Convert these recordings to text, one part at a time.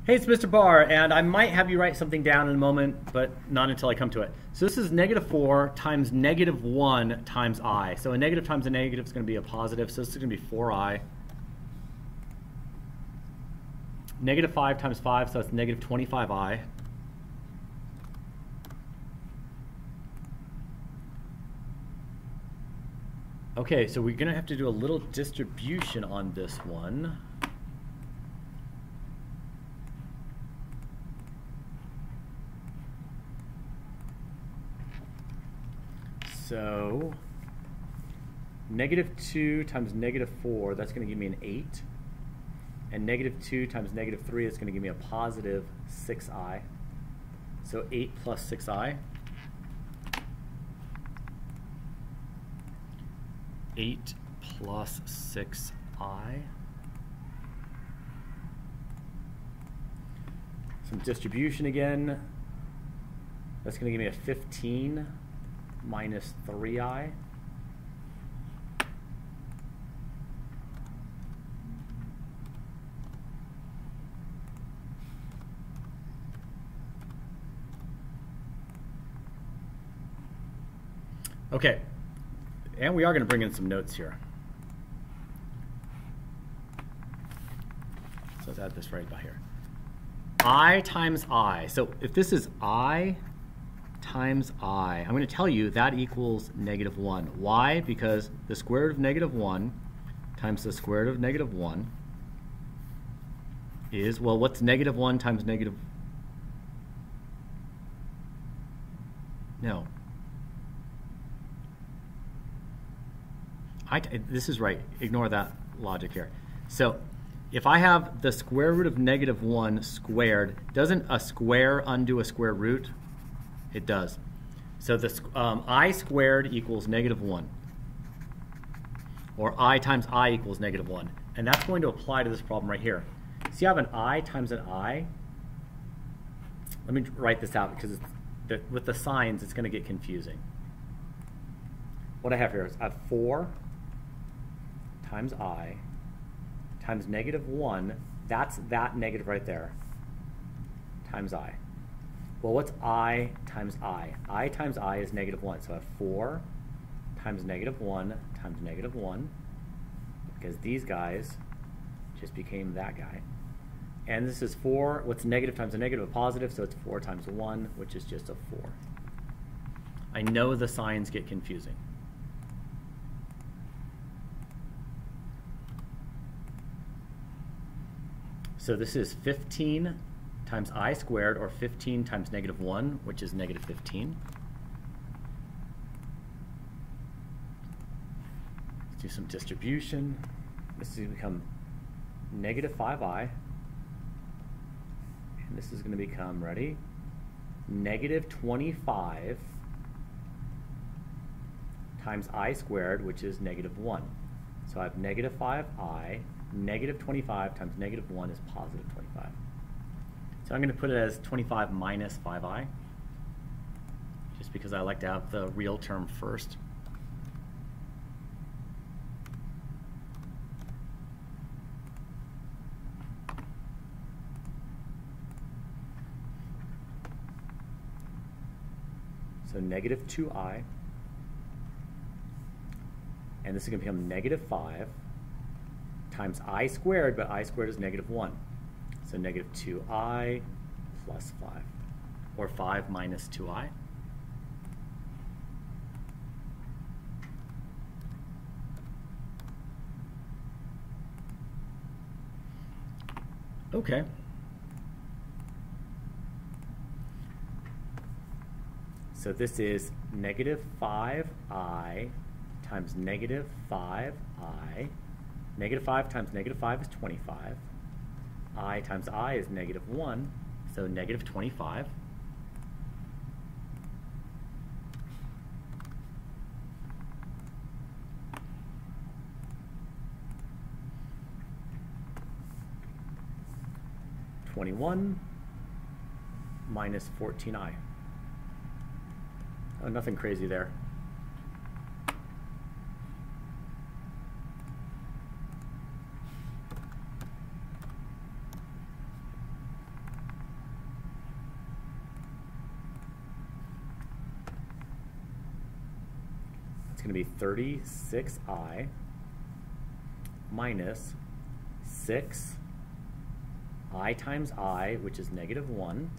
Hey, it's Mr. Barr, and I might have you write something down in a moment, but not until I come to it. So this is -4 times -1 times I. So a negative times a negative is going to be a positive, so this is going to be 4i. -5 times 5, so that's -25i. Okay, so we're going to have to do a little distribution on this one. So -2 times -4, that's going to give me an 8. And -2 times -3 is going to give me a positive 6i. So 8 plus 6i. 8 plus 6i. Some distribution again. That's going to give me a 15 minus 3i. Okay, and we are going to bring in some notes here. So let's add this right by here. I times I. So if this is I times I, I'm going to tell you that equals -1. Why? Because the square root of -1 times the square root of -1 is, well, what's -1 times negative? No. This is right. Ignore that logic here. So if I have the square root of -1 squared, doesn't a square undo a square root? It does. So the I squared equals -1. Or I times I equals -1. And that's going to apply to this problem right here. So you have an I times an I. Let me write this out because with the signs it's going to get confusing. What I have here is I have 4 times I times -1, that's that negative right there, times I. Well, what's I times I? I times I is -1, so I have 4 times -1 times -1, because these guys just became that guy. And this is 4, what's negative times a negative, a positive, so it's 4 times 1, which is just a 4. I know the signs get confusing. So this is 15 times I squared, or 15 times -1, which is -15. Let's do some distribution. This is going to become -5i. And this is going to become, ready? -25 times I squared, which is -1. So I have -5i. -25 times -1 is positive 25. So I'm going to put it as 25 minus 5i, just because I like to have the real term first. So -2i, and this is going to become -5 times I squared, but I squared is -1. So -2i plus 5, or 5 minus 2i. Okay. So this is -5i times -5i. -5 times -5 is 25. I times I is -1, so -25. -21 minus 14i. Oh, nothing crazy there. going to be 36i minus 6i times I, which is negative 1,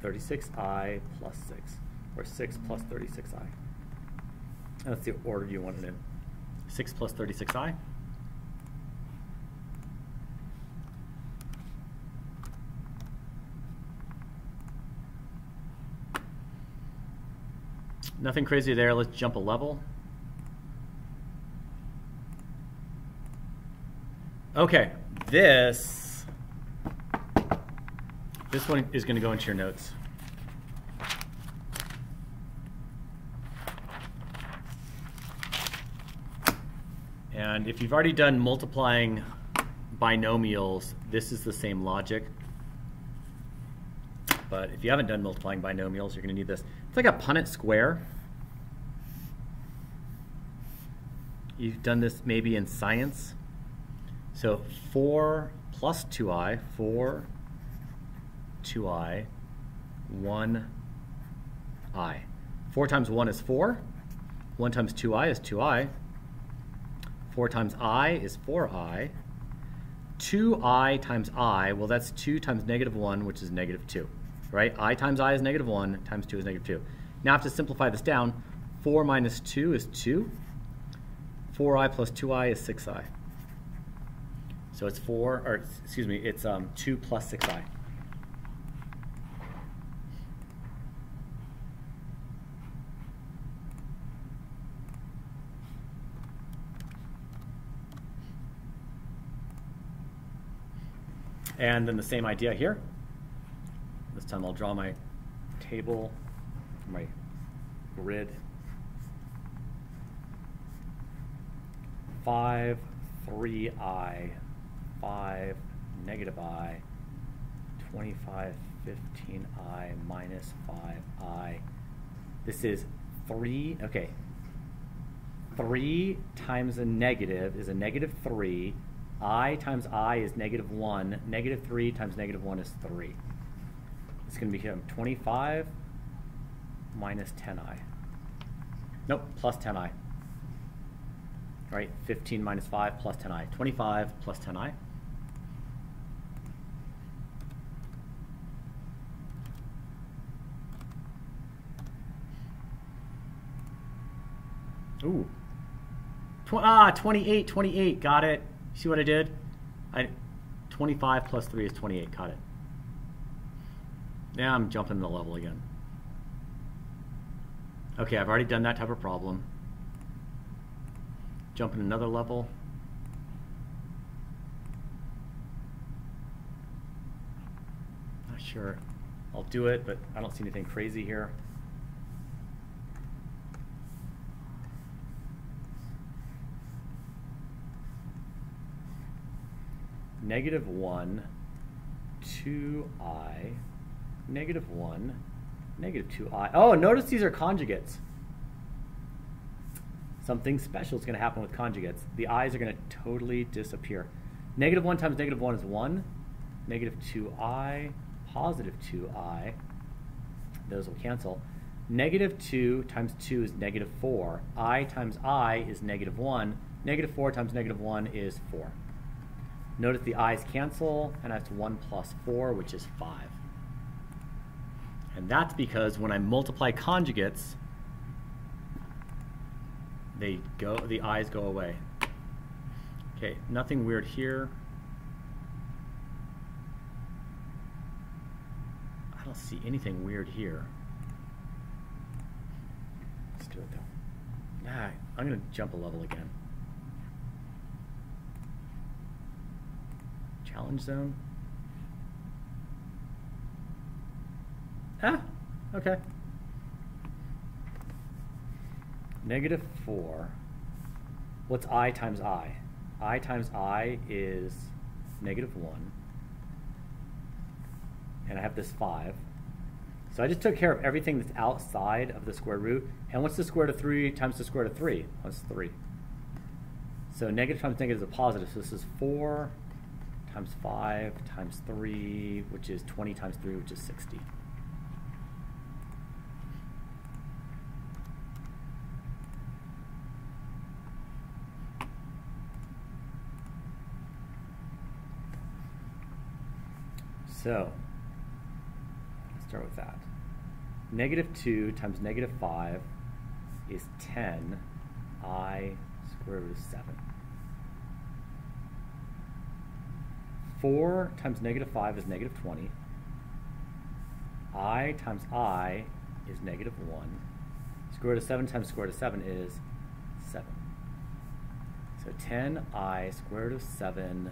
36i plus 6, or 6 plus 36i. That's the order you want it in. 6 plus 36i. Nothing crazy there. Let's jump a level. Okay, this one is going to go into your notes. And if you've already done multiplying binomials, this is the same logic. But if you haven't done multiplying binomials, you're going to need this. It's like a Punnett square. You've done this maybe in science. So 4 plus 2i, 4, 2i, 1i. 4 times 1 is 4. 1 times 2i is 2i. 4 times I is 4i. 2i times I, well, that's 2 times negative 1, which is negative 2. Right? I times I is negative 1, times 2 is negative 2. Now I have to simplify this down. 4 minus 2 is 2. 4i plus 2i is 6i. So it's 2 plus 6i. And then the same idea here. This time I'll draw my table, my grid. 5, 3i, 5, negative I, 25, 15i, minus 5i. This is 3, okay. 3 times a negative is a negative 3. I times I is negative 1. Negative 3 times negative 1 is 3. It's going to become 25 minus 10i. Nope, plus 10i. All right, 15 minus 5 plus 10i. 25 plus 10i. Ooh. 28, got it. See what I did? 25 plus 3 is 28, got it. Now I'm jumping the level again. Okay, I've already done that type of problem. Jumping another level. Not sure I'll do it, but I don't see anything crazy here. Negative 1, 2i, negative 1, negative 2i. Oh, notice these are conjugates. Something special is going to happen with conjugates. The i's are going to totally disappear. Negative 1 times negative 1 is 1. Negative 2i, positive 2i. Those will cancel. Negative 2 times 2 is negative 4. I times I is negative 1. Negative 4 times negative 1 is 4. Notice the i's cancel, and that's 1 plus 4, which is 5. And that's because when I multiply conjugates, the i's go away. Okay, nothing weird here. I don't see anything weird here. Let's do it though. Nah, I'm going to jump a level again. Challenge zone. Ah, okay. Negative 4. What's I times I? I times I is negative 1. And I have this 5. So I just took care of everything that's outside of the square root. And what's the square root of 3 times the square root of 3? What's 3? So negative times negative is a positive. So this is 4 times 5 times 3, which is 20 times 3, which is 60. So let's start with that. Negative 2 times negative 5 is 10 I square root of 7. 4 times negative 5 is negative 20. I times I is negative 1. Square root of 7 times square root of 7 is 7. So 10I square root of 7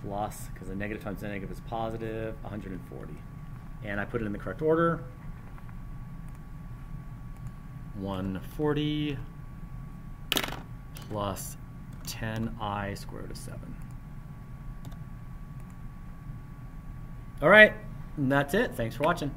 plus, because the negative times the negative is positive, 140. And I put it in the correct order. 140 plus 10I square root of 7. All right, and that's it. Thanks for watching.